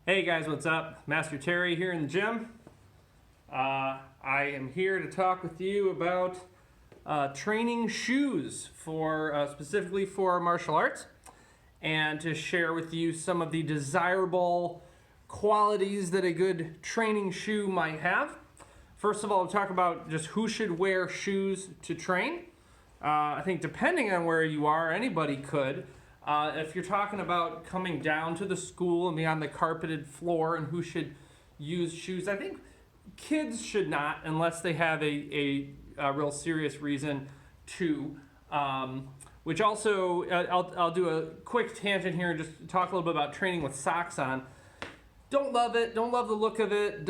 Hey guys, what's up? Master Terry here in the gym. I am here to talk with you about training shoes for specifically for martial arts, and to share with you some of the desirable qualities that a good training shoe might have. First of all, we'll talk about just who should wear shoes to train. I think depending on where you are, anybody could. If you're talking about coming down to the school and be on the carpeted floor and who should use shoes, I think kids should not unless they have a real serious reason to. Which also, I'll do a quick tangent here and just talk a little bit about training with socks on. Don't love it. Don't love the look of it.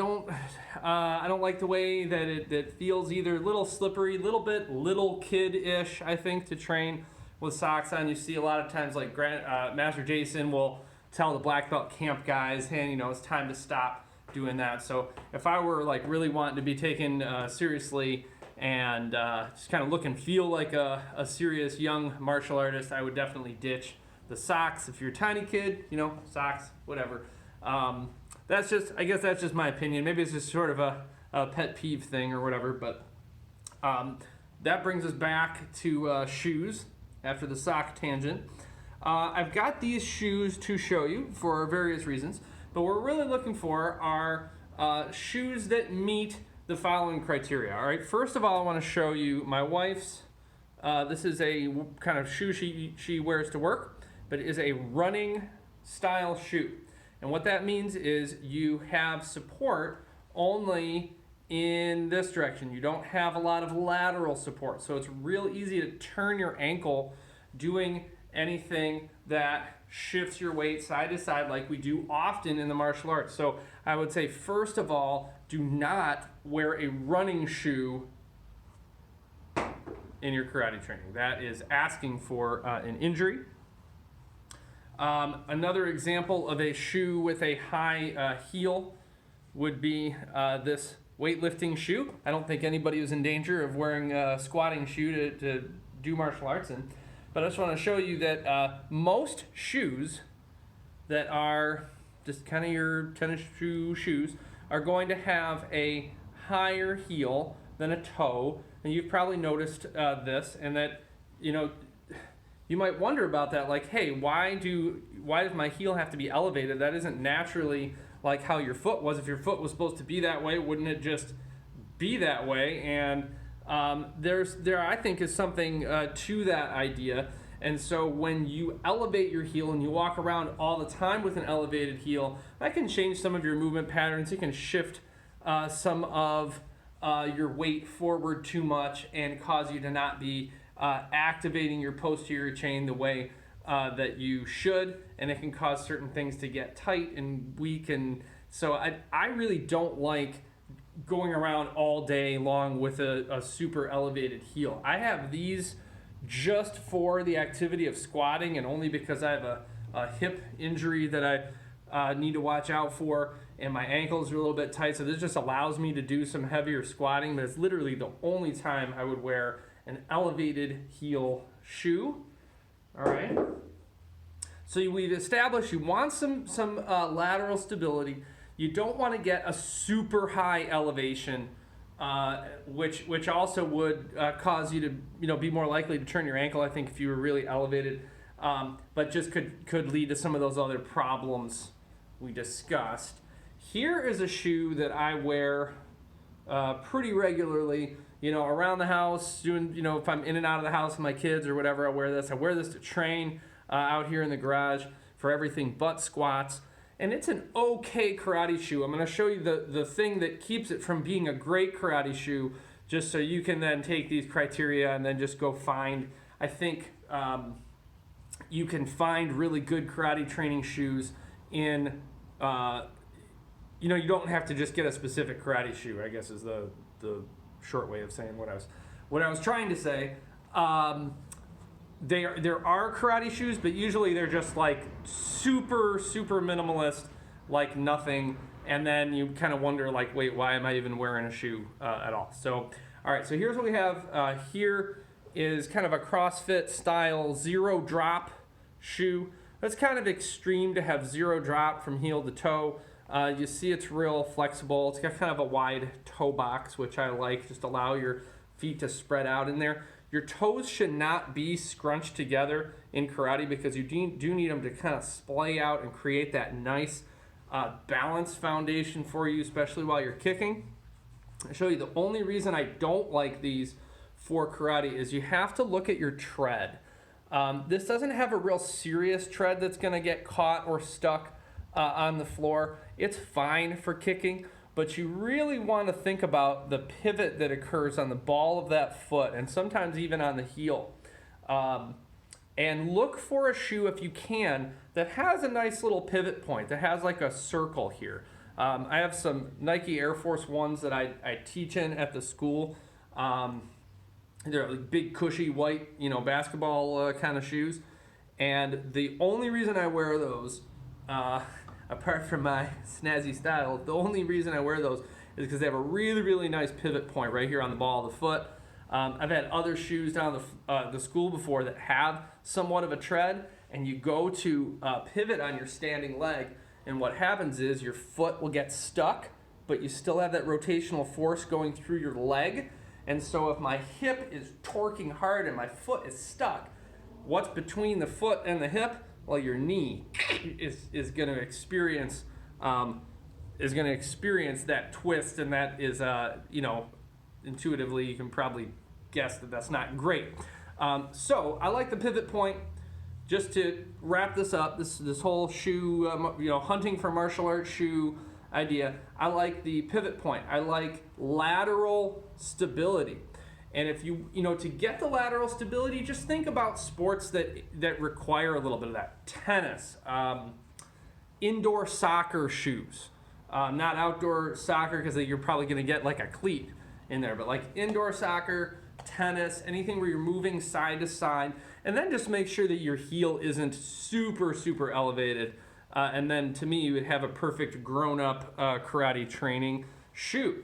I don't like the way that it feels either. A little slippery, little bit little kid-ish, I think, to train with socks on. You see a lot of times, like Master Jason will tell the black belt camp guys, hey, it's time to stop doing that. So if I were like really wanting to be taken seriously and just kind of look and feel like a serious young martial artist, I would definitely ditch the socks. If you're a tiny kid, socks, whatever. I guess that's just my opinion. Maybe it's just sort of a pet peeve thing or whatever, but that brings us back to shoes after the sock tangent. I've got these shoes to show you for various reasons, but what we're really looking for are shoes that meet the following criteria. All right, first of all, I want to show you my wife's. This is a kind of shoe she wears to work, but it is a running style shoe. And what that means is you have support only in this direction. You don't have a lot of lateral support. So it's real easy to turn your ankle doing anything that shifts your weight side to side like we do often in the martial arts. So I would say, first of all, do not wear a running shoe in your karate training. That is asking for an injury. Another example of a shoe with a high heel would be this weightlifting shoe. I don't think anybody is in danger of wearing a squatting shoe to do martial arts in, but I just want to show you that most shoes that are just kind of your tennis shoes are going to have a higher heel than a toe, and you've probably noticed this, and that you might wonder about that, like, hey, why does my heel have to be elevated? That isn't naturally like how your foot was. If your foot was supposed to be that way, wouldn't it just be that way? And there I think is something to that idea. And so when you elevate your heel and you walk around all the time with an elevated heel, that can change some of your movement patterns. It can shift some of your weight forward too much and cause you to not be activating your posterior chain the way that you should, and it can cause certain things to get tight and weak. And so I really don't like going around all day long with a super elevated heel. I have these just for the activity of squatting, and only because I have a hip injury that I need to watch out for, and my ankles are a little bit tight, so this just allows me to do some heavier squatting, but it's literally the only time I would wear an elevated heel shoe. All right. So we've established you want some lateral stability. You don't want to get a super high elevation, which also would cause you to be more likely to turn your ankle, I think, if you were really elevated, but just could lead to some of those other problems we discussed. Here is a shoe that I wear pretty regularly. Around the house, doing, if I'm in and out of the house with my kids or whatever, I wear this. I wear this to train out here in the garage for everything but squats. And it's an okay karate shoe. I'm going to show you the thing that keeps it from being a great karate shoe, just so you can then take these criteria and then just go find, I think you can find really good karate training shoes in, you don't have to just get a specific karate shoe, I guess is the short way of saying what I was trying to say. There are karate shoes, but usually they're just like super minimalist, like nothing, and then you kind of wonder, like, wait, why am I even wearing a shoe at all? So all right, so here's what we have. Here is kind of a CrossFit style zero drop shoe. That's kind of extreme to have 0 drop from heel to toe. You see it's real flexible. It's got kind of a wide toe box, which I like. Just allow your feet to spread out in there. Your toes should not be scrunched together in karate because you do need them to kind of splay out and create that nice balanced foundation for you, especially while you're kicking. I'll show you the only reason I don't like these for karate is you have to look at your tread. This doesn't have a real serious tread that's going to get caught or stuck on the floor. It's fine for kicking, but you really want to think about the pivot that occurs on the ball of that foot and sometimes even on the heel. And look for a shoe, if you can, that has a nice little pivot point, that has like a circle here. I have some Nike Air Force Ones that I teach in at the school. They're like big, cushy, white, basketball kind of shoes. And the only reason I wear those, apart from my snazzy style, the only reason I wear those is because they have a really, really nice pivot point right here on the ball of the foot. I've had other shoes down the school before that have somewhat of a tread, and you go to pivot on your standing leg, and what happens is your foot will get stuck, but you still have that rotational force going through your leg. And so if my hip is torquing hard and my foot is stuck, what's between the foot and the hip? Well, your knee is going to experience that twist, and that is intuitively you can probably guess that that's not great. So I like the pivot point. Just to wrap this up, this whole shoe, hunting for martial arts shoe idea, I like the pivot point. I like lateral stability. And if to get the lateral stability, just think about sports that require a little bit of that. Tennis, indoor soccer shoes, not outdoor soccer because you're probably going to get like a cleat in there, but like indoor soccer, tennis, anything where you're moving side to side, and then just make sure that your heel isn't super, super elevated. And then to me, you would have a perfect grown-up karate training shoe.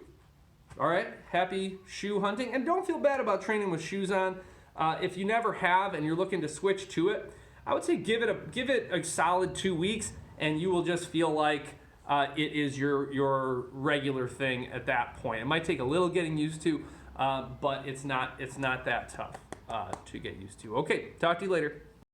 All right, happy shoe hunting, and don't feel bad about training with shoes on. If you never have and you're looking to switch to it, I would say give it a solid 2 weeks, and you will just feel like it is your regular thing at that point. It might take a little getting used to, but it's not that tough to get used to. Okay, talk to you later.